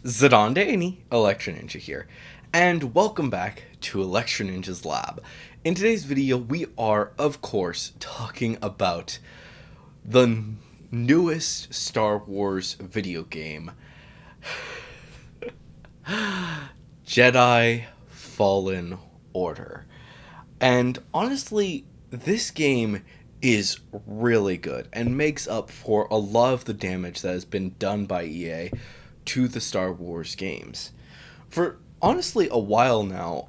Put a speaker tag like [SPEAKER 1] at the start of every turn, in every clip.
[SPEAKER 1] Zadandani, Electro Ninja here, and welcome back to Electro Ninja's Lab. In today's video, we are, of course, talking about the newest Star Wars video game, Jedi Fallen Order. And honestly, this game is really good and makes up for a lot of the damage that has been done by EA to the Star Wars games. For honestly a while now,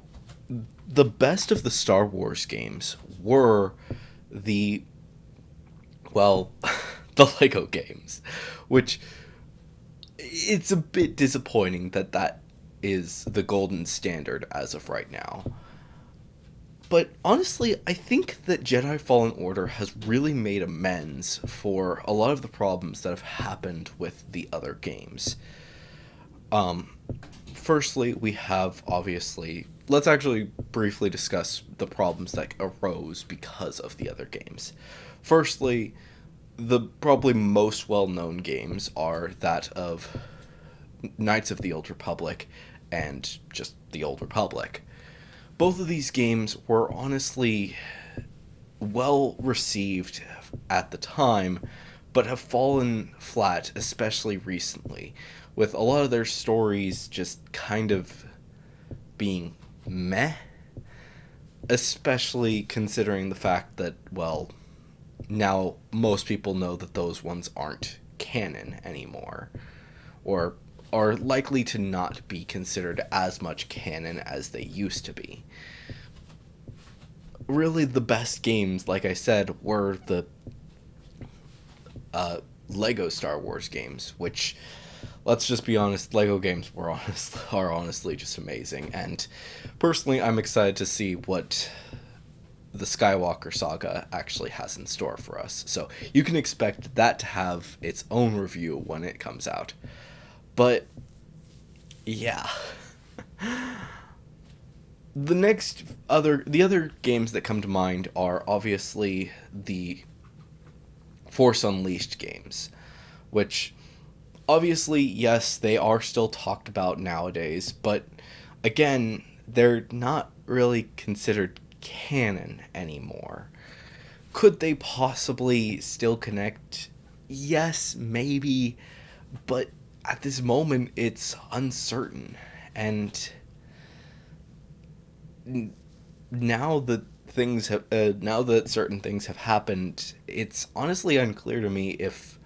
[SPEAKER 1] the best of the Star Wars games were the, well, the Lego games, which it's a bit disappointing that that is the golden standard as of right now. But honestly, I think that Jedi Fallen Order has really made amends for a lot of the problems that have happened with the other games. Um, Firstly, we have obviously. Let's actually briefly discuss the problems that arose because of the other games. Firstly, the probably most well known games are that of Knights of the Old Republic and just the Old Republic. Both of these games were honestly well received at the time, but have fallen flat, especially recently, with a lot of their stories just kind of being meh, especially considering the fact that, well, now most people know that those ones aren't canon anymore, or are likely to not be considered as much canon as they used to be. Really, the best games, like I said, were the Lego Star Wars games, which, let's just be honest, Lego games are honestly just amazing. And personally, I'm excited to see what the Skywalker saga actually has in store for us. So you can expect that to have its own review when it comes out. But yeah, the other games that come to mind are obviously the Force Unleashed games, which obviously, yes, they are still talked about nowadays, but again, they're not really considered canon anymore. Could they possibly still connect? Yes, maybe, but at this moment, it's uncertain. And now that now that certain things have happened, it's honestly unclear to me if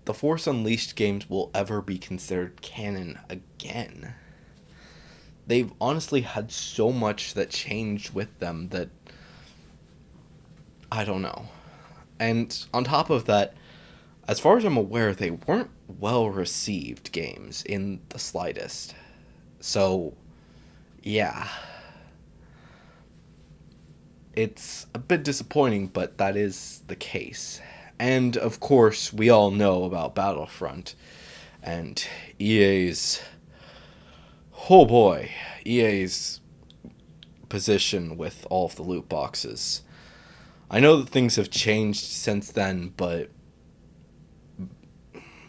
[SPEAKER 1] the Force Unleashed games will ever be considered canon again. They've honestly had so much that changed with them that I don't know. And on top of that, as far as I'm aware, they weren't well received games in the slightest. So, yeah, it's a bit disappointing, but that is the case. And of course, we all know about Battlefront and EA's. Oh boy, EA's position with all of the loot boxes. I know that things have changed since then, but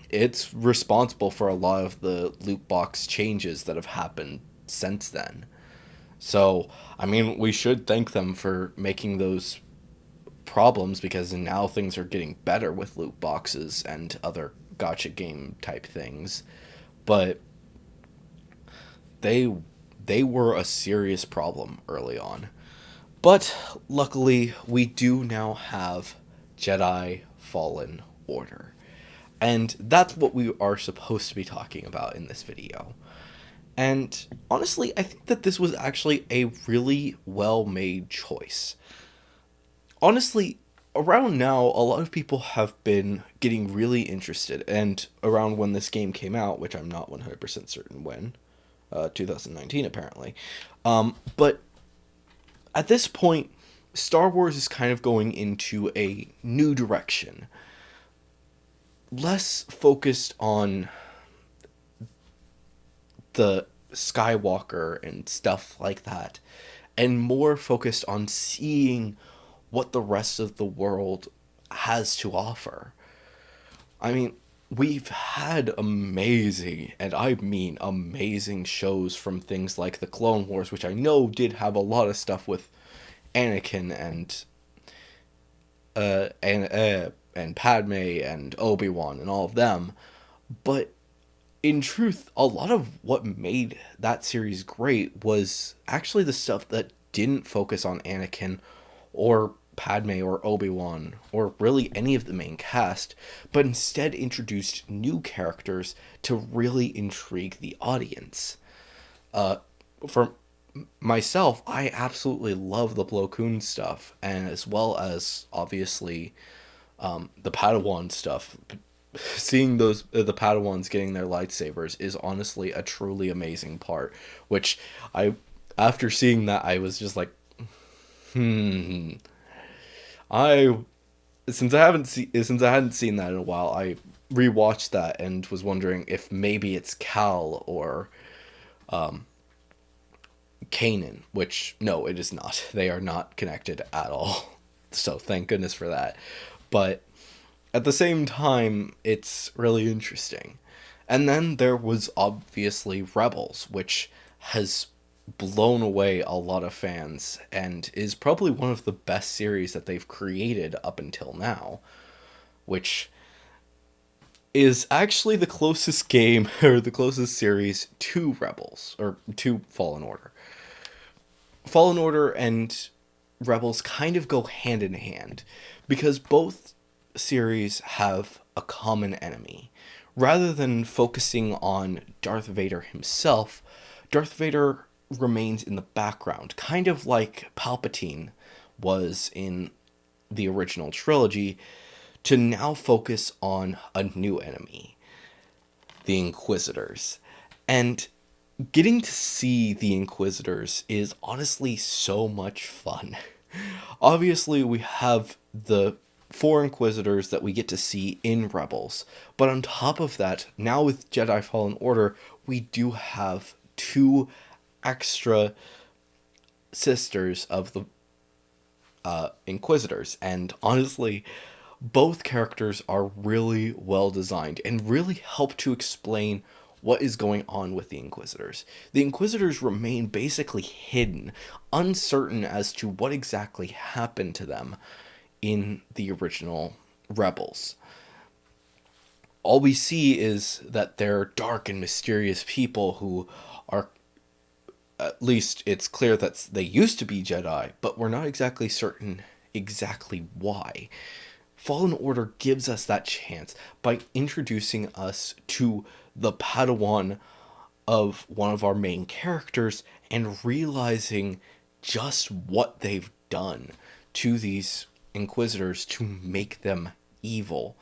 [SPEAKER 1] it's responsible for a lot of the loot box changes that have happened since then. So, I mean, we should thank them for making those problems because now things are getting better with loot boxes and other gotcha game type things. But they they were a serious problem early on. But luckily, we do now have Jedi Fallen Order. And that's what we are supposed to be talking about in this video. And honestly, I think that this was actually a really well made choice. Honestly, around now, a lot of people have been getting really interested, and around when this game came out, which I'm not 100% certain when, 2019 apparently. But at this point, Star Wars is kind of going into a new direction. Less focused on the Skywalker and stuff like that, and more focused on seeing what the rest of the world has to offer. I mean, we've had amazing, and I mean amazing shows from things like the Clone Wars, which I know did have a lot of stuff with Anakin and Padme and Obi-Wan and all of them. But in truth, a lot of what made that series great was actually the stuff that didn't focus on Anakin or Padme or Obi-Wan or really any of the main cast, but instead introduced new characters to really intrigue the audience. For myself, I absolutely love the Plo Koon stuff, and as well as obviously the Padawan stuff. Seeing those the Padawans getting their lightsabers is honestly a truly amazing part. Which I, after seeing that, I was just like, I since I hadn't seen that in a while, I rewatched that and was wondering if maybe it's Cal or Kanan, which no, it is not. They are not connected at all. So thank goodness for that. But at the same time, it's really interesting. And then there was obviously Rebels, which has blown away a lot of fans and is probably one of the best series that they've created up until now, which is actually the closest game or the closest series to Rebels or to Fallen Order. Fallen Order and Rebels kind of go hand in hand because both series have a common enemy. Rather than focusing on Darth Vader himself, Darth Vader remains in the background, kind of like Palpatine was in the original trilogy, to now focus on a new enemy, the Inquisitors. And getting to see the Inquisitors is honestly so much fun. Obviously, we have the four Inquisitors that we get to see in Rebels, but on top of that, now with Jedi Fallen Order, we do have two extra sisters of the Inquisitors, and honestly, both characters are really well designed and really help to explain what is going on with the Inquisitors. The Inquisitors remain basically hidden, uncertain as to what exactly happened to them in the original Rebels. All we see is that they're dark and mysterious people who are, at least it's clear that they used to be Jedi, but we're not exactly certain exactly why. Fallen Order gives us that chance by introducing us to the Padawan of one of our main characters and realizing just what they've done to these Inquisitors to make them evil.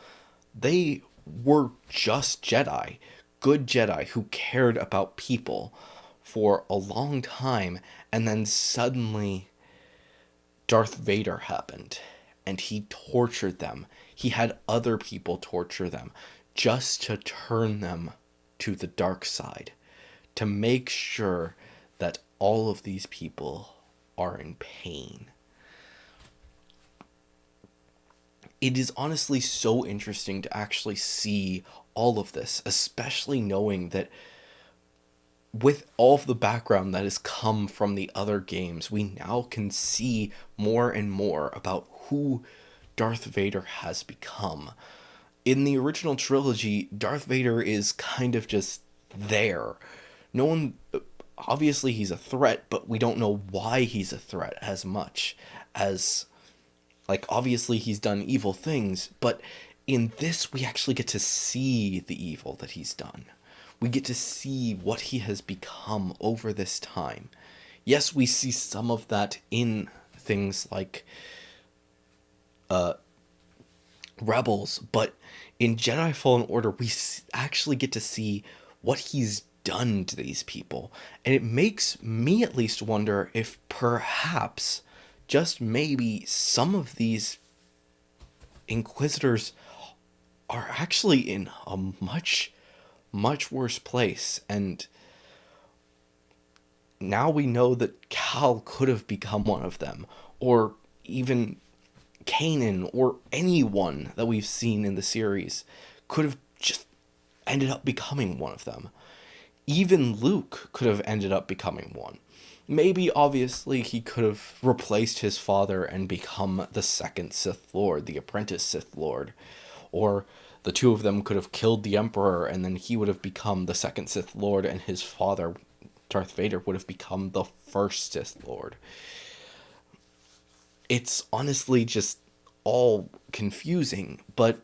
[SPEAKER 1] They were just Jedi, good Jedi who cared about people for a long time, and then suddenly Darth Vader happened and he tortured them. He had other people torture them just to turn them to the dark side, to make sure that all of these people are in pain. It is honestly so interesting to actually see all of this, especially knowing that with all of the background that has come from the other games, we now can see more and more about who Darth Vader has become. In the original trilogy, Darth Vader is kind of just there. No one, obviously he's a threat, but we don't know why he's a threat as much as, like, obviously he's done evil things, but in this we actually get to see the evil that he's done. We get to see what he has become over this time. Yes, we see some of that in things like Rebels, but in Jedi Fallen Order, we actually get to see what he's done to these people. And it makes me at least wonder if perhaps, just maybe, some of these Inquisitors are actually in a much, much worse place. And now we know that Cal could have become one of them, or even Kanan, or anyone that we've seen in the series could have just ended up becoming one of them. Even Luke could have ended up becoming one. Maybe, obviously, he could have replaced his father and become the second Sith Lord, the apprentice Sith Lord. Or the two of them could have killed the Emperor, and then he would have become the second Sith Lord, and his father, Darth Vader, would have become the first Sith Lord. It's honestly just all confusing, but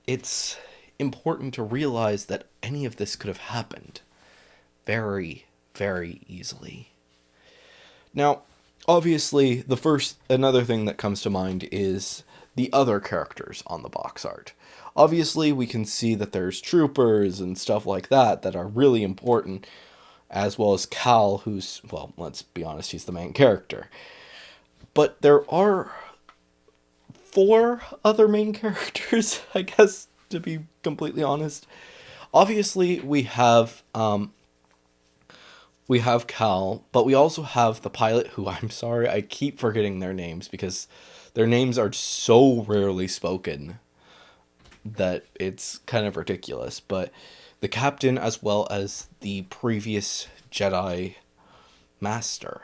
[SPEAKER 1] it's important to realize that any of this could have happened very, very easily. Now, obviously, another thing that comes to mind is the other characters on the box art. Obviously, we can see that there's troopers and stuff like that are really important, as well as Cal, who's, well, let's be honest, he's the main character. But there are four other main characters, I guess, to be completely honest. Obviously, we have Cal, but we also have the pilot, who, I'm sorry, I keep forgetting their names because their names are so rarely spoken that it's kind of ridiculous. But the captain, as well as the previous Jedi master,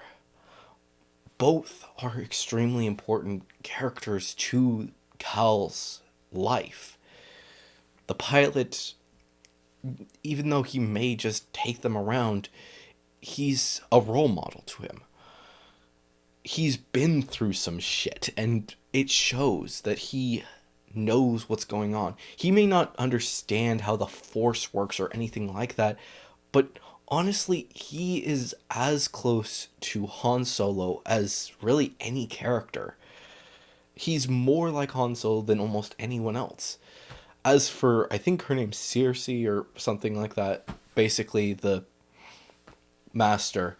[SPEAKER 1] both are extremely important characters to Cal's life. The pilot, even though he may just take them around, he's a role model to him. He's been through some shit, and it shows that he knows what's going on. He may not understand how the Force works or anything like that, but honestly, he is as close to Han Solo as really any character. He's more like Han Solo than almost anyone else. As for, I think her name's Circe or something like that, basically the master,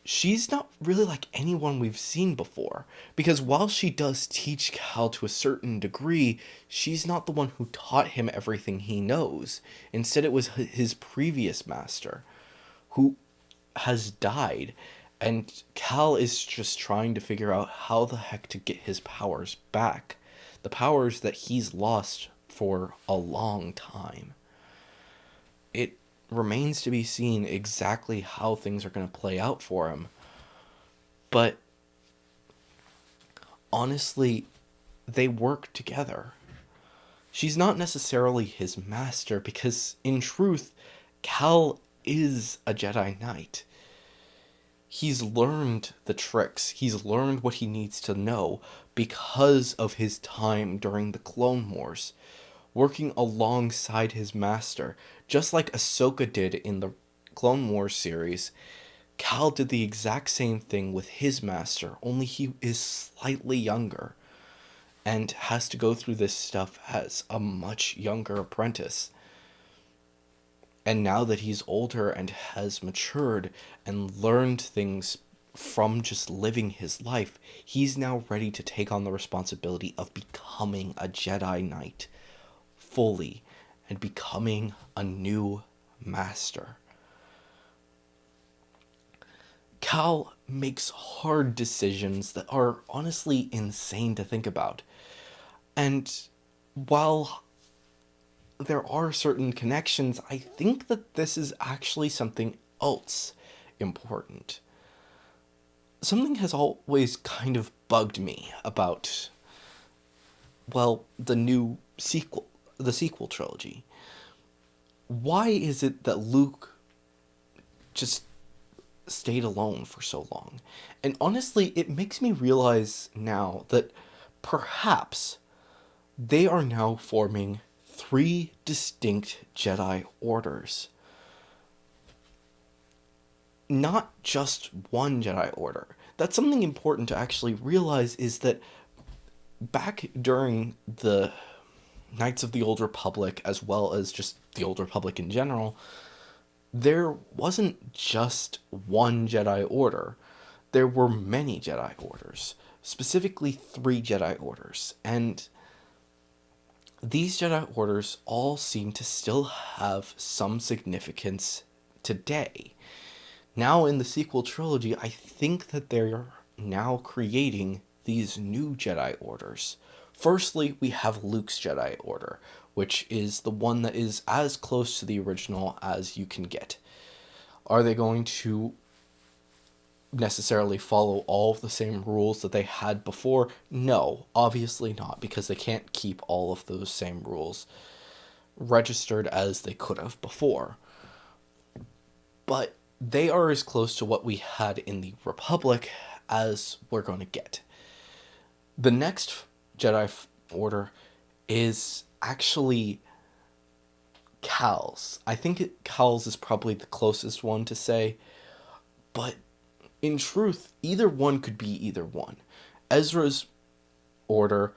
[SPEAKER 1] she's not really like anyone we've seen before. Because while she does teach Cal to a certain degree, she's not the one who taught him everything he knows. Instead, it was his previous master, who has died. And Cal is just trying to figure out how the heck to get his powers back. The powers that he's lost for a long time. It remains to be seen exactly how things are going to play out for him. But honestly, they work together. She's not necessarily his master because, in truth, Cal is a Jedi Knight. He's learned the tricks. He's learned what he needs to know because of his time during the Clone Wars, working alongside his master. Just like Ahsoka did in the Clone Wars series, Cal did the exact same thing with his master, only he is slightly younger and has to go through this stuff as a much younger apprentice. And now that he's older and has matured and learned things from just living his life, he's now ready to take on the responsibility of becoming a Jedi Knight fully and becoming a new master. Cal makes hard decisions that are honestly insane to think about. And while there are certain connections, I think that this is actually something else important. Something has always kind of bugged me about, well, the sequel trilogy. Why is it that Luke just stayed alone for so long? And honestly, it makes me realize now that perhaps they are now forming three distinct Jedi orders. Not just one Jedi order. That's something important to actually realize, is that back during the Knights of the Old Republic, as well as just the Old Republic in general, there wasn't just one Jedi Order. There were many Jedi Orders, specifically three Jedi Orders, and these Jedi Orders all seem to still have some significance today. Now in the sequel trilogy, I think that they're now creating these new Jedi Orders. Firstly, we have Luke's Jedi Order, which is the one that is as close to the original as you can get. Are they going to necessarily follow all of the same rules that they had before? No, obviously not, because they can't keep all of those same rules registered as they could have before. But they are as close to what we had in the Republic as we're going to get. The next Jedi Order is actually Cal's. I think Cal's is probably the closest one to say, but in truth, either one could be either one. Ezra's order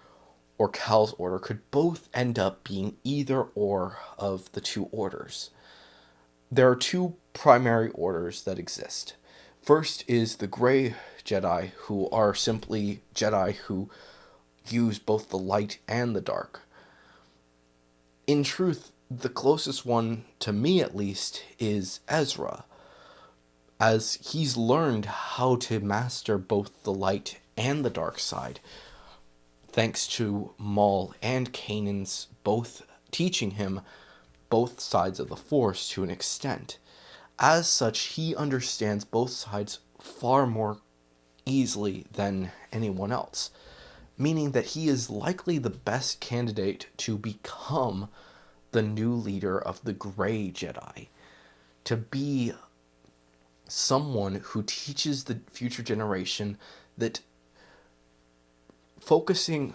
[SPEAKER 1] or Cal's order could both end up being either or of the two orders. There are two primary orders that exist. First is the Grey Jedi, who are simply Jedi who use both the light and the dark. In truth, the closest one, to me at least, is Ezra, as he's learned how to master both the light and the dark side, thanks to Maul and Kanan's both teaching him both sides of the Force to an extent. As such, he understands both sides far more easily than anyone else, meaning that he is likely the best candidate to become the new leader of the Grey Jedi, to be someone who teaches the future generation that focusing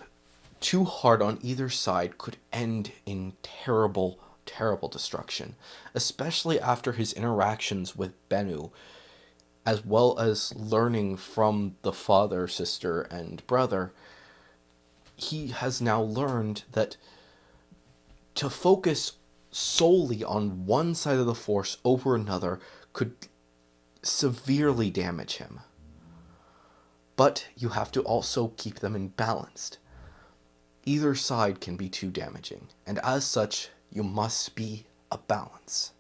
[SPEAKER 1] too hard on either side could end in terrible, terrible destruction, especially after his interactions with Bennu, as well as learning from the father, sister, and brother. He has now learned that to focus solely on one side of the Force over another could severely damage him. But you have to also keep them in balance. Either side can be too damaging, and as such, you must be a balance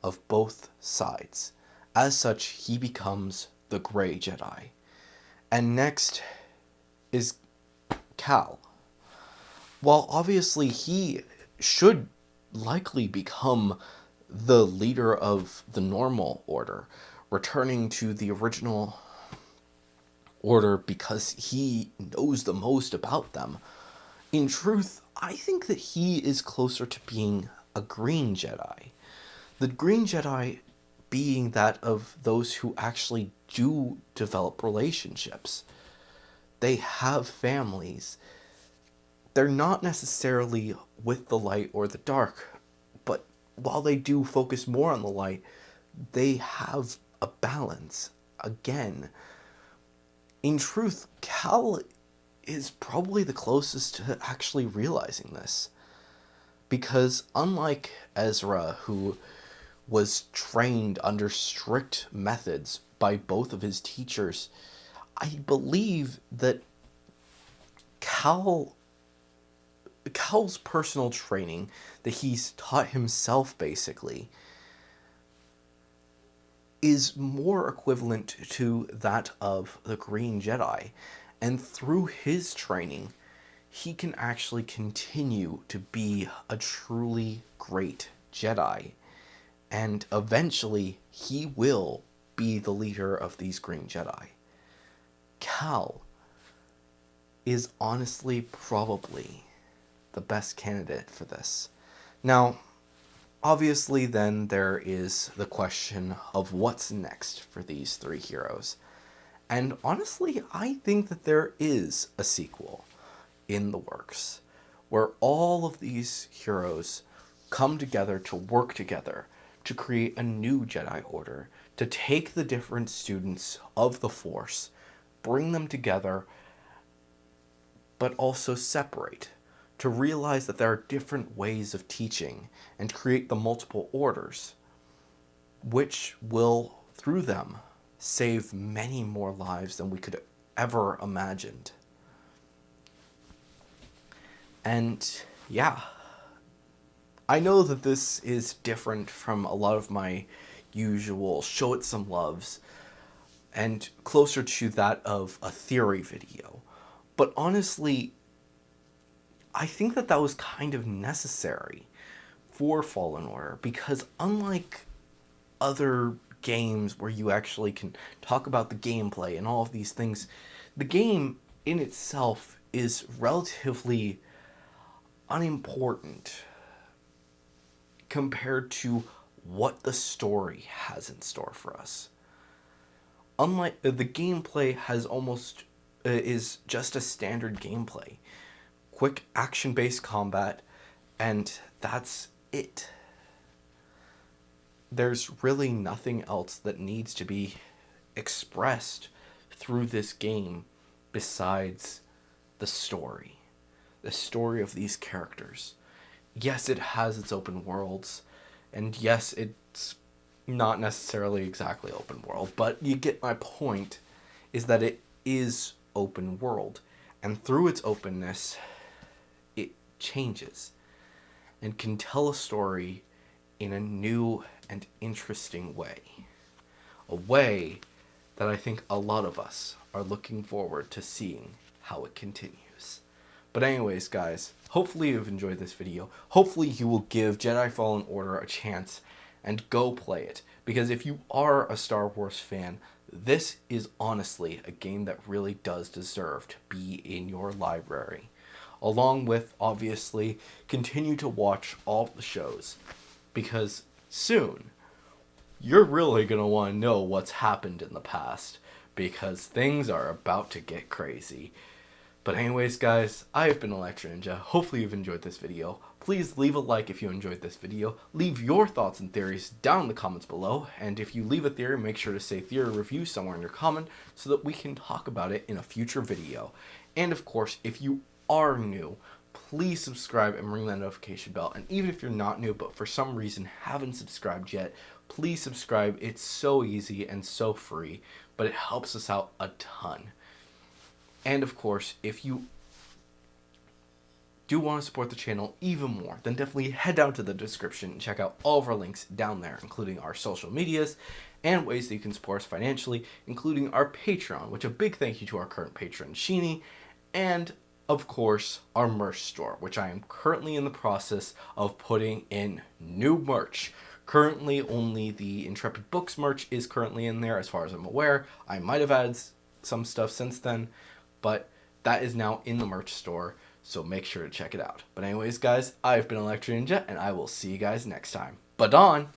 [SPEAKER 1] of both sides. As such, he becomes the Grey Jedi. And next is Cal. While obviously he should likely become the leader of the normal order, returning to the original order because he knows the most about them, in truth, I think that he is closer to being a Green Jedi. The Green Jedi being that of those who actually do develop relationships. They have families. They're not necessarily with the light or the dark, but while they do focus more on the light, they have a balance. Again, in truth, Cal is probably the closest to actually realizing this. Because unlike Ezra, who was trained under strict methods by both of his teachers, I believe that Cal's personal training that he's taught himself basically is more equivalent to that of the Green Jedi. And through his training, he can actually continue to be a truly great Jedi. And eventually, he will be the leader of these Green Jedi. Cal is honestly probably the best candidate for this. Now, obviously then there is the question of what's next for these three heroes. And honestly, I think that there is a sequel in the works, where all of these heroes come together to work together to create a new Jedi Order, to take the different students of the Force, bring them together, but also separate, to realize that there are different ways of teaching and create the multiple orders, which will, through them, save many more lives than we could ever imagined. And yeah, I know that this is different from a lot of my usual show it some loves and closer to that of a theory video. But honestly, I think that that was kind of necessary for Fallen Order, because unlike other games where you actually can talk about the gameplay and all of these things, the game in itself is relatively unimportant compared to what the story has in store for us. Unlike the gameplay has almost is just a standard gameplay, quick action based combat, and that's it. There's really nothing else that needs to be expressed through this game besides the story. The story of these characters. Yes, it has its open worlds, and yes, it's not necessarily exactly open world, but you get my point, is that it is open world. And through its openness, it changes and can tell a story in a new and interesting way. A way that I think a lot of us are looking forward to seeing how it continues. But anyways, guys, hopefully you've enjoyed this video. Hopefully you will give Jedi Fallen Order a chance and go play it. Because if you are a Star Wars fan, this is honestly a game that really does deserve to be in your library. Along with, obviously, continue to watch all the shows. Because soon, you're really going to want to know what's happened in the past. Because things are about to get crazy. But anyways, guys, I have been Electro Ninja. Hopefully you've enjoyed this video. Please leave a like if you enjoyed this video. Leave your thoughts and theories down in the comments below. And if you leave a theory, make sure to say theory review somewhere in your comment so that we can talk about it in a future video. And of course, if you are new, please subscribe and ring that notification bell. And even if you're not new, but for some reason haven't subscribed yet, please subscribe. It's so easy and so free, but it helps us out a ton. And of course, if you do want to support the channel even more, then definitely head down to the description and check out all of our links down there, including our social medias and ways that you can support us financially, including our Patreon, which a big thank you to our current patron, Sheeny, and of course, our merch store, which I am currently in the process of putting in new merch. Currently, only the Intrepid Books merch is currently in there, as far as I'm aware. I might have added some stuff since then, but that is now in the merch store, so make sure to check it out. But anyways, guys, I've been Electro Ninja, and I will see you guys next time. Badon!